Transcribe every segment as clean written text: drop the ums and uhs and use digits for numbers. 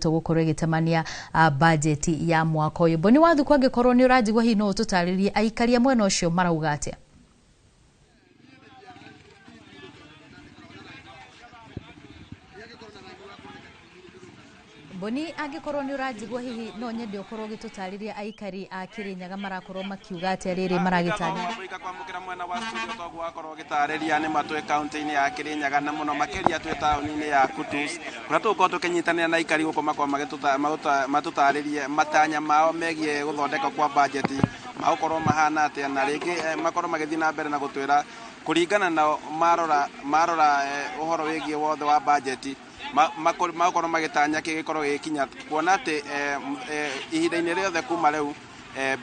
ritå gå korwo ä gä temania bajeti ya mwaka å yå. Boni Wathuku angĩkorwo nĩ ũranjigua hihi no ũtũtarĩrie aikaria mwena ũcio marauga atĩa? Boni angĩkorwo nĩ ũranjigua hihi no nyende ũkorwo ũgĩtũtarĩria aikari a Kĩrĩnyaga marakorwo makiuga atĩa rĩrĩ maragĩtanya kwamũkĩra mwena wa studio toguo wakorwo ũgĩtarĩria nĩ matwĩ kaunti-inĩ ya Kĩrĩnyaga na mũno makĩria twĩ taũni-inĩ ya Kutus, kũrĩa tũgũkorwo tũkĩnyitanĩra na aikari gũkũ makorwo matũtarĩrie matanya mao megiĩ gũthondeka kwa bajeti magũkorwo mahana atĩa, na rĩngĩ makorwo magĩthiĩ na mbere na gũtwĩra kũringana na marora ũhoro wĩgiĩ wothe wa bajeti makorwo magĩtanya kĩgĩkorwo gĩkinya, kuona atĩ ihinda-inĩ rĩothe kuma rĩu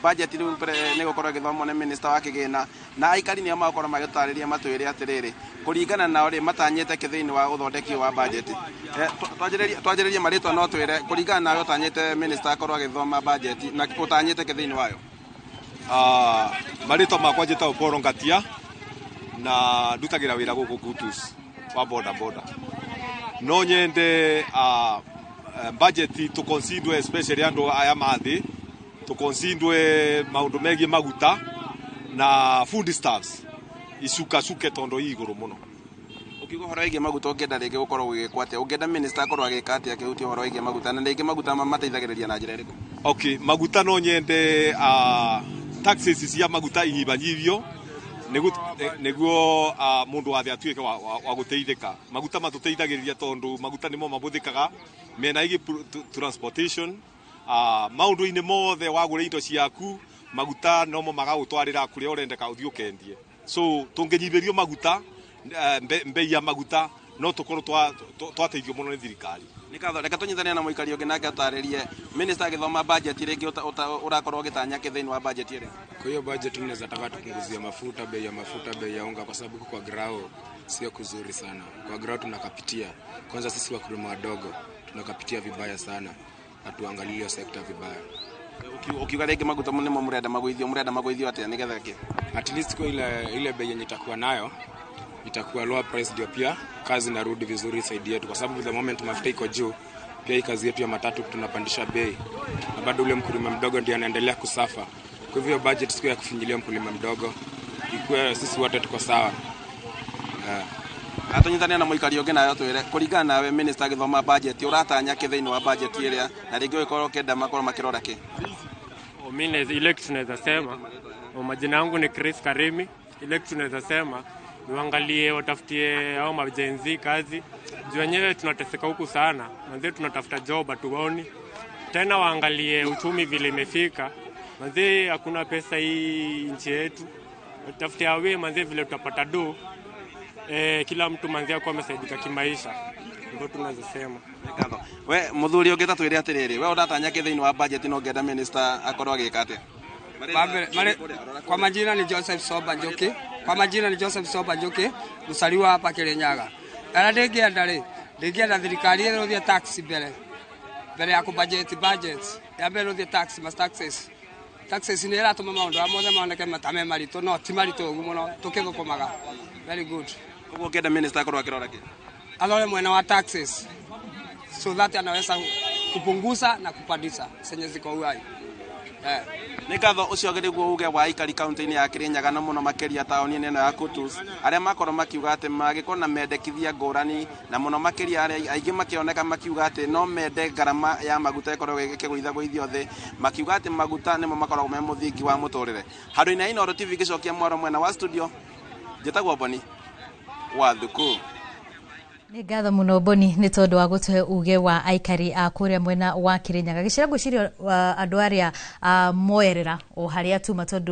bajeti rĩu nĩ gũkorwo ĩgĩthomwo nĩ minista wa kĩgĩna, na aikari nĩo makorwo magĩtarĩria matwĩre atĩrĩrĩ kũringana nao rĩ matanyĩte thĩinĩ wa ũthondeki wa bajeti. Twanjĩrĩrie marĩtwa no twĩre kũringana nawe ũtanyĩte minista akorwo agĩthoma bajeti na ũtanyĩte thĩinĩ wayo. Marĩtwa makwa njĩtagwo Paul Ngatia na ndutagĩra wĩra gũkũ Kutus wa boda no nyende bajeti tũkonsindwe especially andũ aya mathĩ tũkonsindwe maũndũ megiĩ maguta na food staffs icuke tondũ igũrũ mũno. Ũkiuga ũhoro wĩgiĩ maguta ũngĩenda rĩngĩ gũkorwo gũgĩkwo atĩa, ũngĩenda minista akorwo agĩka atĩa akĩhutia ũhoro wĩgiĩ maguta, na rĩngĩ maguta mateithagĩrĩria na njĩra ĩrĩkũ? Okay, maguta no nyende taxes cia maguta inyibanyibio nĩguo mũndũ wathe atuĩke wa gũteithĩka. Maguta matũteithagĩrĩria tondũ maguta nĩmo mahũthĩkaga mena ĩgĩ transportation, maũndũ-inĩ mothe wagũra indo ciaku maguta nomo magagũtwarĩra kũrĩa ũrendeka ũthiĩ ũkendie. So tũngĩnyibĩrio maguta mbei ya maguta no tũkorwo twateithio mũno nĩ thirikari. Reka tũnyitane na mũikari ũngĩ nake atarĩrie minista agĩthoma bajeti rĩngĩ ũrakorwo ũgĩtanya thĩinĩ wa bajeti ĩrĩa. Kwa hiyo bajeti tunaweza taka tupunguzia mafuta, bei ya mafuta, bei ya unga, kwa sababu kwa grao sio kuzuri sana. Kwa grao tunakapitia. Kwanza sisi wakulima wadogo tunakapitia vibaya sana. Hatuangalie sekta vibaya. Ukiuga rĩngĩ maguta nĩmo mũrenda magũithio atĩa nĩgetha kĩ? At least kwa ile bei yenye itakuwa nayo itakuwa lower price, ndio pia kazi narudi vizuri isaidie yetu, kwa sababu the moment mafuta iko juu pia hii kazi yetu ya matatu tunapandisha bei na bado ule mkulima mdogo ndiye anaendelea kusafa. Kwa hivyo budget siku ya kufinyilia mkulima mdogo ikuwe sisi wote tuko sawa. Atonyitania na mũikari ũngĩ nayo twĩre kũringana nawe minista agĩthoma bajeti ũratanya thĩinĩ wa bajeti ĩrĩa na rĩngĩ ũgĩkorwo kenda makorwo makĩrora kĩ? Mimi ile tunaweza sema, majina yangu ni Chris Karimi. Ile tunaweza sema niangalie watafutie au majenzi kazi. Juu wenyewe tunateseka huku sana. Manze tunatafuta job hatuoni. Tena waangalie uchumi vile imefika. Manze hakuna pesa hii nchi yetu. Tafutia awe manze vile tutapata do. Kila mtu manze kwa amesaidika kimaisha. Ndio tunazosema. We muthuri ũngĩ tatwĩre atĩrĩrĩ we ũratanya thĩinĩ wa bajeti no ngenda minista akorwo agĩka atĩa? Kwa majina ni Joseph Soba Njoki. Kwa majina ni Joseph Soba Njoki, msaliwa hapa Kĩrĩnyaga. Na ndĩngĩenda thirikari ĩrũthie tax mbere ya kubudget ya mbere ĩrũthie taxes nĩ ĩratũma maũndũ mothe moneke matame maritũ no ti maritũ ũguo mũno tũkĩthũkũmaga. Very good. Ũguo ngenda minista akorwo akĩrora kĩ? Alore mwena wa taxes so that anaweza kupunguza na kupandisha zenye ziko uhai. Nĩ ngatho ũcio nĩguo uge wa aikari kaunti-inĩ ya Kĩrĩnyaga na mũno makĩria taũni-inĩ ĩno ya Kutus, arĩa makorwo makiuga atĩ magĩkorwo na mendekithia ngũrani na mũno makĩria arĩa aingĩ makĩoneka makiuga atĩ no mende ngarama ya maguta ĩkorwo ĩkĩgũithagũithio thĩ, makiuga atĩ maguta nĩmo makoragwo me mũthingi wa mũtũrĩre. Handũ-inĩ ha Inooro TV gĩcokia mwaro mwena wa studio, njĩtagwo Boni Wathuku. Nĩ ngatho mũno Boni nĩ tondũ wa gũtũhe uge wa aikari a kũrĩa mwena wa Kĩrĩnyaga. Gĩcira ngwĩciria andũ arĩa moerera o harĩa tuma tondũ